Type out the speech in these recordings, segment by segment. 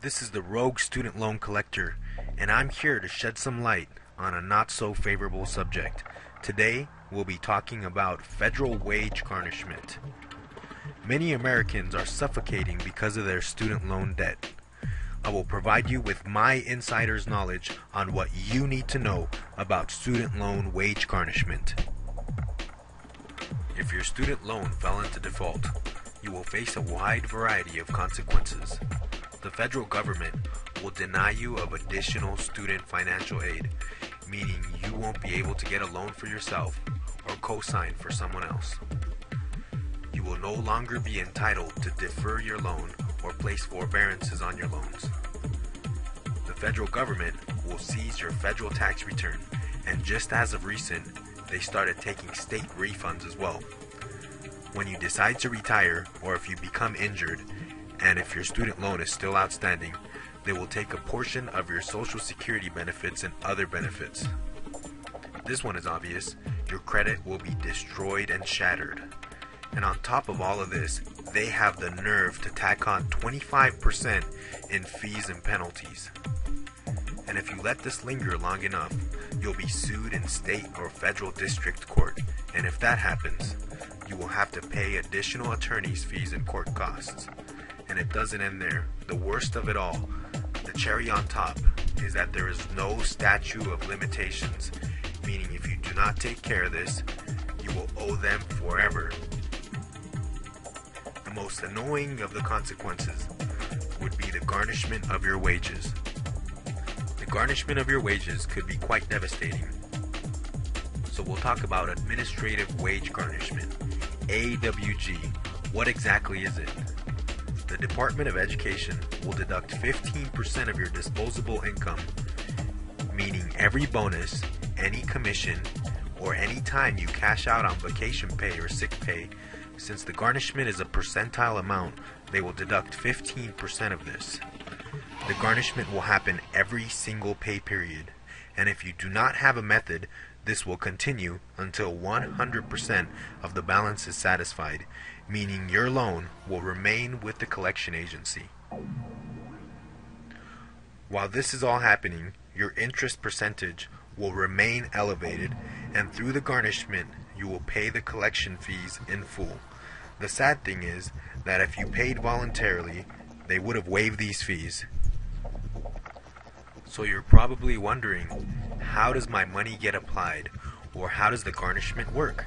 This is the Rogue Student Loan Collector, and I'm here to shed some light on a not so favorable subject. Today, we'll be talking about federal wage garnishment. Many Americans are suffocating because of their student loan debt. I will provide you with my insider's knowledge on what you need to know about student loan wage garnishment. If your student loan fell into default, you will face a wide variety of consequences. The federal government will deny you of additional student financial aid, meaning you won't be able to get a loan for yourself or co-sign for someone else. You will no longer be entitled to defer your loan or place forbearances on your loans. The federal government will seize your federal tax return, and just as of recent, they started taking state refunds as well. When you decide to retire, or if you become injured, and if your student loan is still outstanding, they will take a portion of your Social Security benefits and other benefits. This one is obvious. Your credit will be destroyed and shattered. And on top of all of this, they have the nerve to tack on 25% in fees and penalties. And if you let this linger long enough, you'll be sued in state or federal district court. And if that happens, you will have to pay additional attorney's fees and court costs. And it doesn't end there. The worst of it all, the cherry on top, is that there is no statute of limitations, meaning if you do not take care of this, you will owe them forever. The most annoying of the consequences would be the garnishment of your wages. The garnishment of your wages could be quite devastating. So we'll talk about administrative wage garnishment, AWG. What exactly is it? The Department of Education will deduct 15% of your disposable income, meaning every bonus, any commission, or any time you cash out on vacation pay or sick pay. Since the garnishment is a percentile amount, they will deduct 15% of this. The garnishment will happen every single pay period, and if you do not have a method, this will continue until 100% of the balance is satisfied, meaning your loan will remain with the collection agency. While this is all happening, your interest percentage will remain elevated, and through the garnishment, you will pay the collection fees in full. The sad thing is that if you paid voluntarily, they would have waived these fees. So you're probably wondering, how does my money get applied, or how does the garnishment work?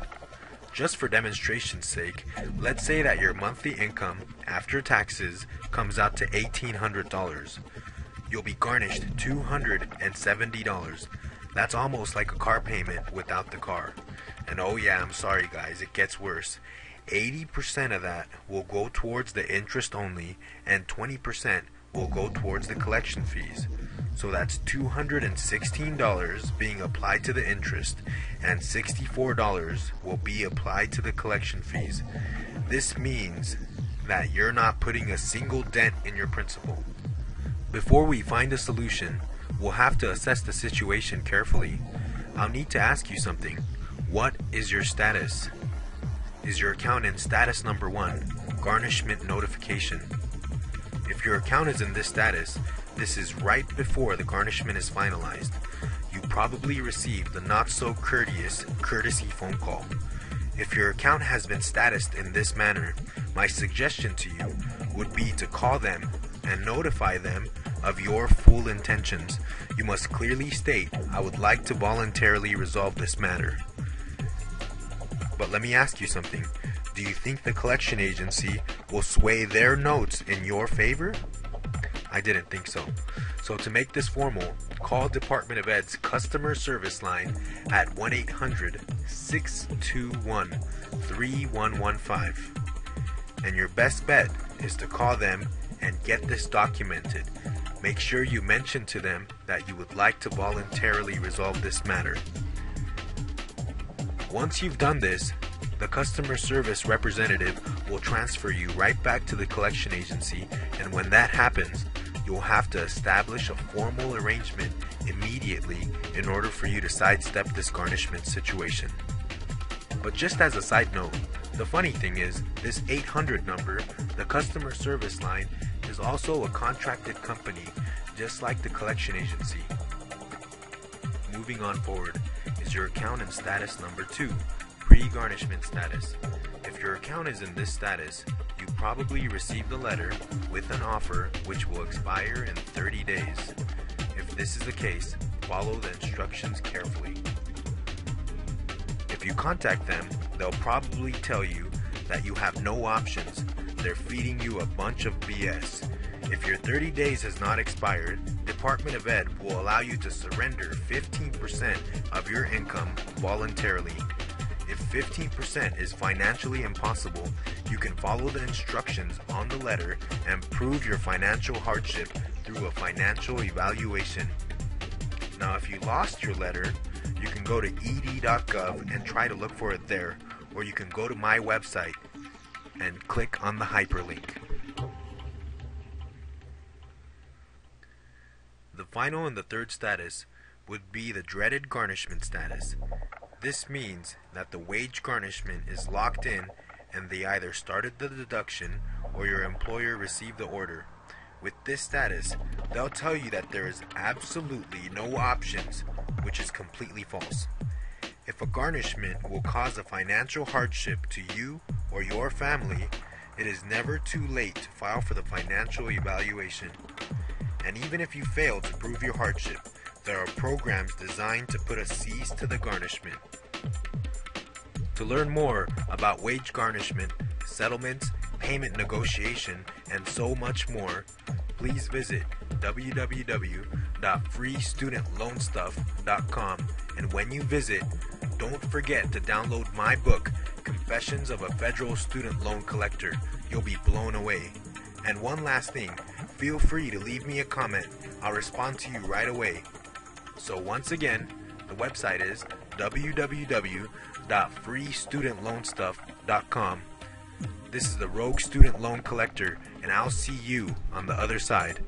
Just for demonstration's sake, let's say that your monthly income after taxes comes out to $1,800. You'll be garnished $270. That's almost like a car payment without the car. And oh yeah, I'm sorry guys, it gets worse. 80% of that will go towards the interest only, and 20% will go towards the collection fees. So that's $216 being applied to the interest, and $64 will be applied to the collection fees. This means that you're not putting a single dent in your principal. Before we find a solution, we'll have to assess the situation carefully. I'll need to ask you something. What is your status? Is your account in status number 1, garnishment notification? If your account is in this status, this is right before the garnishment is finalized. You probably received the not-so-courteous courtesy phone call. If your account has been statused in this manner, my suggestion to you would be to call them and notify them of your full intentions. You must clearly state, I would like to voluntarily resolve this matter. But let me ask you something. Do you think the collection agency will sway their notes in your favor? I didn't think so. So to make this formal, call Department of Ed's customer service line at 1-800-621-3115. And your best bet is to call them and get this documented. Make sure you mention to them that you would like to voluntarily resolve this matter. Once you've done this, the customer service representative will transfer you right back to the collection agency, and when that happens, you'll have to establish a formal arrangement immediately in order for you to sidestep this garnishment situation. But just as a side note, the funny thing is, this 800 number, the customer service line, is is also a contracted company, just like the collection agency. Moving on forward is your account in status number 2, pre-garnishment status. If your account is in this status, you probably received a letter with an offer which will expire in 30 days. If this is the case, follow the instructions carefully. If you contact them, they'll probably tell you that you have no options. They're feeding you a bunch of BS. If your 30 days has not expired, Department of Ed will allow you to surrender 15% of your income voluntarily. If 15% is financially impossible, you can follow the instructions on the letter and prove your financial hardship through a financial evaluation. Now, if you lost your letter, you can go to ed.gov and try to look for it there, or you can go to my website and click on the hyperlink. The final and the third status would be the dreaded garnishment status. This means that the wage garnishment is locked in and they either started the deduction or your employer received the order. With this status, they'll tell you that there is absolutely no options, which is completely false. If a garnishment will cause a financial hardship to you or your family, it is never too late to file for the financial evaluation. And even if you fail to prove your hardship, there are programs designed to put a cease to the garnishment. To learn more about wage garnishment, settlements, payment negotiation, and so much more, please visit www.freestudentloanstuff.com. And when you visit, don't forget to download my book, Confessions of a Federal Student Loan Collector. You'll be blown away. And one last thing, feel free to leave me a comment. I'll respond to you right away. So once again, the website is www.freestudentloanstuff.com. This is the Rogue Student Loan Collector, and I'll see you on the other side.